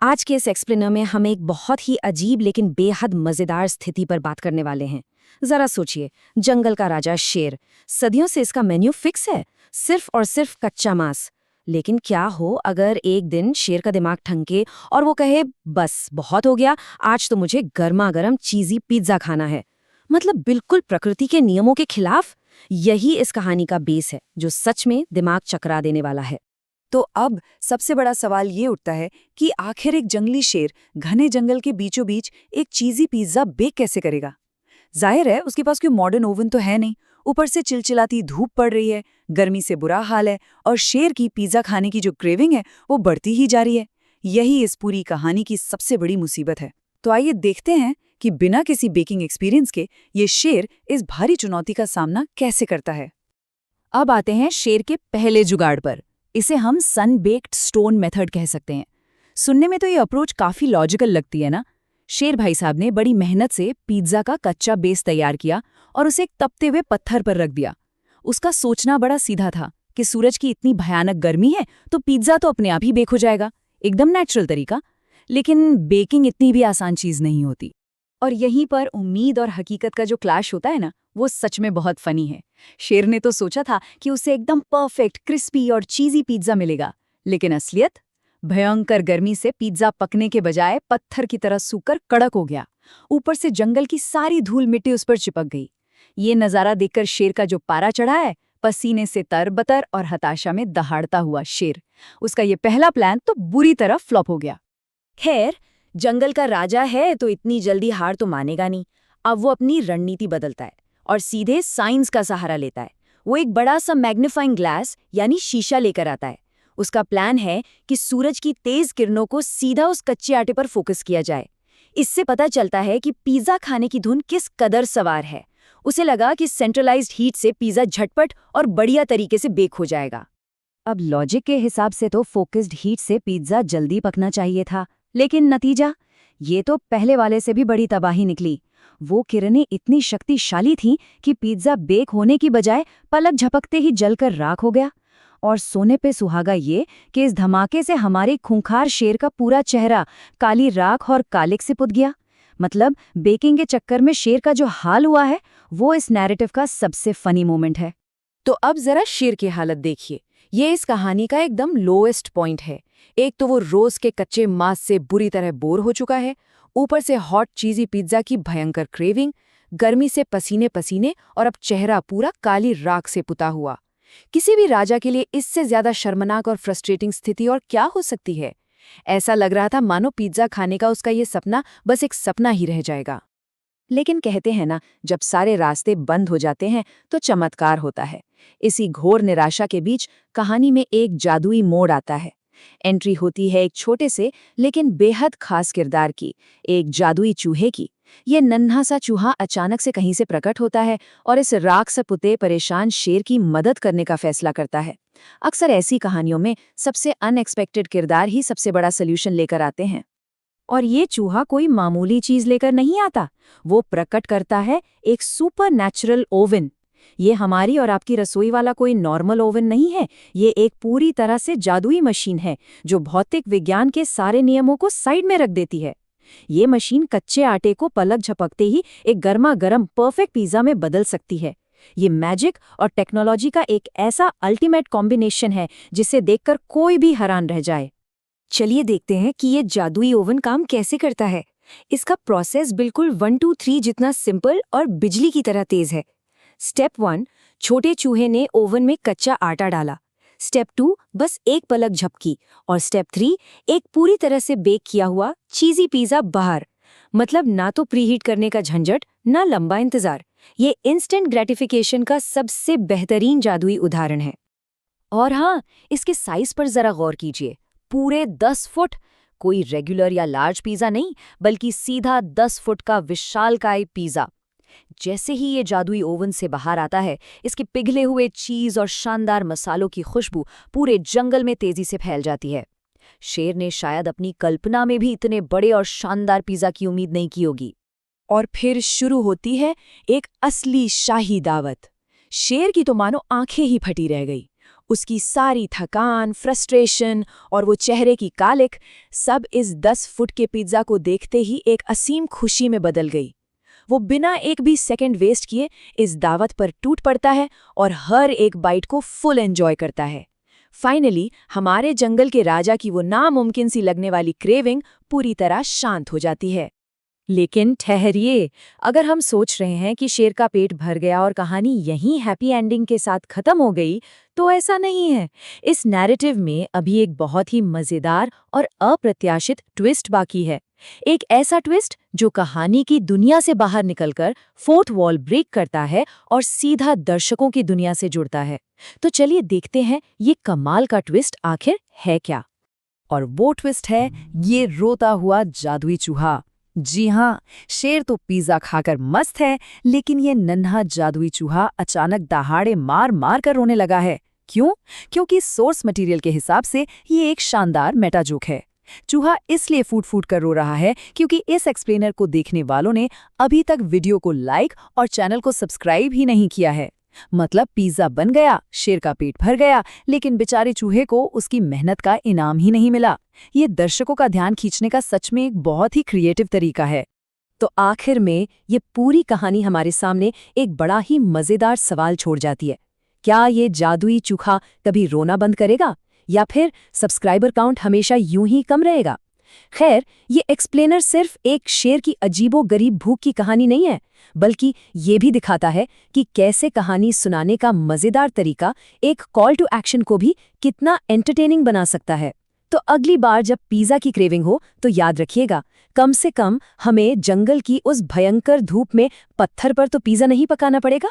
आज के इस एक्सप्लेनर में हम एक बहुत ही अजीब लेकिन बेहद मजेदार स्थिति पर बात करने वाले हैं। जरा सोचिए, जंगल का राजा शेर, सदियों से इसका मेन्यू फिक्स है, सिर्फ और सिर्फ कच्चा मांस। लेकिन क्या हो अगर एक दिन शेर का दिमाग ठनके और वो कहे, बस बहुत हो गया, आज तो मुझे गर्मा गर्म चीजी पिज्जा खाना है। मतलब बिल्कुल प्रकृति के नियमों के खिलाफ। यही इस कहानी का बेस है, जो सच में दिमाग चकरा देने वाला है। तो अब सबसे बड़ा सवाल ये उठता है कि आखिर एक जंगली शेर घने जंगल के बीचों बीच एक चीजी पिज्जा बेक कैसे करेगा। जाहिर है उसके पास कोई मॉडर्न ओवन तो है नहीं, ऊपर से चिलचिलाती धूप पड़ रही है, गर्मी से बुरा हाल है और शेर की पिज्जा खाने की जो क्रेविंग है वो बढ़ती ही जा रही है। यही इस पूरी कहानी की सबसे बड़ी मुसीबत है। तो आइए देखते हैं कि बिना किसी बेकिंग एक्सपीरियंस के ये शेर इस भारी चुनौती का सामना कैसे करता है। अब आते हैं शेर के पहले जुगाड़ पर। इसे हम सन बेक्ड स्टोन मेथड कह सकते हैं। सुनने में तो ये अप्रोच काफी लॉजिकल लगती है ना। शेर भाई साहब ने बड़ी मेहनत से पिज्जा का कच्चा बेस तैयार किया और उसे एक तपते हुए पत्थर पर रख दिया। उसका सोचना बड़ा सीधा था कि सूरज की इतनी भयानक गर्मी है तो पिज्जा तो अपने आप ही बेक हो जाएगा, एकदम नेचुरल तरीका। लेकिन बेकिंग इतनी भी आसान चीज नहीं होती। और यहीं पर उम्मीद और हकीकत का जो क्लैश होता है ना, वो सच में बहुत फनी है। शेर ने तो सोचा था कि उसे एकदम परफेक्ट क्रिस्पी और चीजी पिज्जा मिलेगा, लेकिन असलियत, भयंकर गर्मी से पिज्जा पकने के बजाय पत्थर की तरह सूखकर कड़क हो गया। ऊपर से जंगल की सारी धूल मिट्टी उस पर चिपक गई। ये नजारा देखकर शेर का जो पारा चढ़ा है, पसीने से तरबतर और हताशा में दहाड़ता हुआ शेर, उसका ये पहला प्लान तो बुरी तरह फ्लॉप हो गया। खैर, जंगल का राजा है तो इतनी जल्दी हार तो मानेगा नहीं। अब वो अपनी रणनीति बदलता है और सीधे साइंस का सहारा लेता है। वो एक बड़ा सा मैग्नीफाइंग ग्लास यानी शीशा लेकर आता है। उसका प्लान है कि सूरज की तेज किरणों को सीधा उस कच्चे आटे पर फोकस किया जाए। इससे पता चलता है कि पिज्जा खाने की धुन किस कदर सवार है। उसे लगा कि सेंट्रलाइज्ड हीट से पिज्जा झटपट और बढ़िया तरीके से बेक हो जाएगा। अब लॉजिक के हिसाब से तो फोकस्ड हीट से पिज्जा जल्दी पकना चाहिए था, लेकिन नतीजा, ये तो पहले वाले से भी बड़ी तबाही निकली। वो किरणें इतनी शक्तिशाली थीं कि पिज्जा बेक होने की बजाय पलक झपकते ही जलकर राख हो गया। और सोने पे सुहागा ये कि इस धमाके से हमारे खूंखार शेर का पूरा चेहरा काली राख और कालिक से पुत गया। मतलब बेकिंग के चक्कर में शेर का जो हाल हुआ है, वो इस नैरेटिव का सबसे फनी मोमेंट है। तो अब जरा शेर की हालत देखिए। ये इस कहानी का एकदम लोएस्ट पॉइंट है। एक तो वो रोज के कच्चे मांस से बुरी तरह बोर हो चुका है, ऊपर से हॉट चीजी पिज्जा की भयंकर क्रेविंग, गर्मी से पसीने पसीने और अब चेहरा पूरा काली राख से पुता हुआ। किसी भी राजा के लिए इससे ज्यादा शर्मनाक और फ्रस्ट्रेटिंग स्थिति और क्या हो सकती है। ऐसा लग रहा था मानो पिज्जा खाने का उसका ये सपना बस एक सपना ही रह जाएगा। लेकिन कहते हैं ना, जब सारे रास्ते बंद हो जाते हैं तो चमत्कार होता है। इसी घोर निराशा के बीच कहानी में एक जादुई मोड़ आता है। एंट्री होती है एक छोटे से लेकिन बेहद खास किरदार की, एक जादुई चूहे की। ये नन्हा सा चूहा अचानक से कहीं से प्रकट होता है और इस राख से पुते परेशान शेर की मदद करने का फैसला करता है। अक्सर ऐसी कहानियों में सबसे अनएक्सपेक्टेड किरदार ही सबसे बड़ा सल्यूशन लेकर आते हैं। और ये चूहा कोई मामूली चीज लेकर नहीं आता, वो प्रकट करता है एक सुपर नेचुरल ओवन। ये हमारी और आपकी रसोई वाला कोई नॉर्मल ओवन नहीं है, ये एक पूरी तरह से जादुई मशीन है जो भौतिक विज्ञान के सारे नियमों को साइड में रख देती है। ये मशीन कच्चे आटे को पलक झपकते ही एक गर्मा गर्म परफेक्ट पिज्जा में बदल सकती है। ये मैजिक और टेक्नोलॉजी का एक ऐसा अल्टीमेट कॉम्बिनेशन है जिसे देखकर कोई भी हैरान रह जाए। चलिए देखते हैं कि ये जादुई ओवन काम कैसे करता है। इसका प्रोसेस बिल्कुल 1 2 3 जितना सिंपल और बिजली की तरह तेज है। स्टेप 1, छोटे चूहे ने ओवन में कच्चा आटा डाला। स्टेप 2, बस एक पलक झपकी। और स्टेप 3, एक पूरी तरह से बेक किया हुआ चीजी पिज्जा बाहर। मतलब ना तो प्रीहीट करने का झंझट, ना लंबा इंतजार। ये इंस्टेंट ग्रेटिफिकेशन का सबसे बेहतरीन जादुई उदाहरण है। और हाँ, इसके साइज पर जरा गौर कीजिए। पूरे 10 फुट, कोई रेगुलर या लार्ज पिज्जा नहीं, बल्कि सीधा 10 फुट का विशालकाय पिज्जा। जैसे ही ये जादुई ओवन से बाहर आता है, इसके पिघले हुए चीज और शानदार मसालों की खुशबू पूरे जंगल में तेजी से फैल जाती है। शेर ने शायद अपनी कल्पना में भी इतने बड़े और शानदार पिज्जा की उम्मीद नहीं की होगी। और फिर शुरू होती है एक असली शाही दावत। शेर की तो मानो आंखें ही फटी रह गई। उसकी सारी थकान, फ्रस्ट्रेशन और वो चेहरे की कालिख सब इस 10 फुट के पिज्जा को देखते ही एक असीम खुशी में बदल गई। वो बिना एक भी सेकंड वेस्ट किए इस दावत पर टूट पड़ता है और हर एक बाइट को फुल एंजॉय करता है। फाइनली हमारे जंगल के राजा की वो नामुमकिन सी लगने वाली क्रेविंग पूरी तरह शांत हो जाती है। लेकिन ठहरिए, अगर हम सोच रहे हैं कि शेर का पेट भर गया और कहानी यहीं हैप्पी एंडिंग के साथ खत्म हो गई, तो ऐसा नहीं है। इस नैरेटिव में अभी एक बहुत ही मजेदार और अप्रत्याशित ट्विस्ट बाकी है। एक ऐसा ट्विस्ट जो कहानी की दुनिया से बाहर निकलकर फोर्थ वॉल ब्रेक करता है और सीधा दर्शकों की दुनिया से जुड़ता है। तो चलिए देखते हैं ये कमाल का ट्विस्ट आखिर है क्या। और वो ट्विस्ट है ये रोता हुआ जादुई चूहा। जी हाँ, शेर तो पिज्जा खाकर मस्त है, लेकिन ये नन्हा जादुई चूहा अचानक दहाड़े मार मार कर रोने लगा है। क्यों? क्योंकि सोर्स मटेरियल के हिसाब से ये एक शानदार मेटा जोक है। चूहा इसलिए फूट फूट कर रो रहा है क्योंकि इस एक्सप्लेनर को देखने वालों ने अभी तक वीडियो को लाइक और चैनल को सब्सक्राइब ही नहीं किया है। मतलब पिज्जा बन गया, शेर का पेट भर गया, लेकिन बेचारे चूहे को उसकी मेहनत का इनाम ही नहीं मिला। ये दर्शकों का ध्यान खींचने का सच में एक बहुत ही क्रिएटिव तरीका है। तो आखिर में ये पूरी कहानी हमारे सामने एक बड़ा ही मजेदार सवाल छोड़ जाती है। क्या ये जादुई चूहा कभी रोना बंद करेगा, या फिर सब्सक्राइबर काउंट हमेशा यूं ही कम रहेगा? खैर, ये एक्सप्लेनर सिर्फ एक शेर की अजीबो-गरीब भूख की कहानी नहीं है, बल्कि ये भी दिखाता है कि कैसे कहानी सुनाने का मजेदार तरीका एक कॉल टू एक्शन को भी कितना एंटरटेनिंग बना सकता है। तो अगली बार जब पिज्जा की क्रेविंग हो तो याद रखिएगा, कम से कम हमें जंगल की उस भयंकर धूप में पत्थर पर तो पिज्जा नहीं पकाना पड़ेगा।